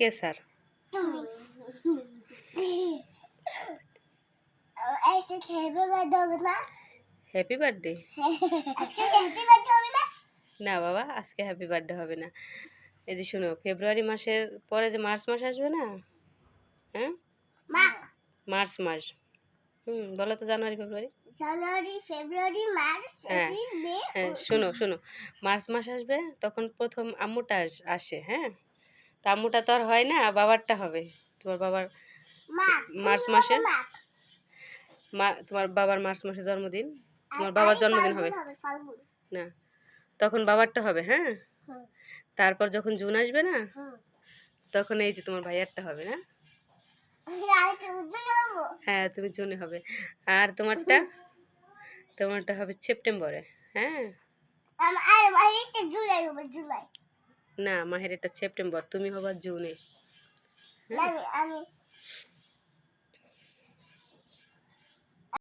কে sir? Happy birthday? না বাবা, আজকে হ্যাপি বার্থডে হবে না। এই যে শোনো, ফেব্রুয়ারি মাসের পরে যে মার্চ মাস আসবে না, হ্যাঁ, মার্চ মাস। বলো তো, জানুয়ারি ফেব্রুয়ারি, মার্চ, হ্যাঁ এপ্রিল, মে। হ্যাঁ, শোনো শোনো, মার্চ মাস আসবে তখন প্রথম আম্মুটা আসে, হ্যাঁ। তো আম্মুটা তো আর হয় না, বাবারটা হবে। তোমার বাবার মার্চ মাসে, তোমার বাবার মার্চ মাসে জন্মদিন, তোমার বাবার জন্মদিন হবে না, তখন বাবারটা হবে, হ্যাঁ। তারপর যখন জুন আসবে না, তখন এই যে তোমার ভাইয়ারটা হবে না। হ্যাঁ, তুমি জুনে হবে। আর তোমারটা হবে সেপ্টেম্বরে, হ্যাঁ। না, মাহের এটা সেপ্টেম্বর, তুমি হবা জুনে, হ্যাঁ।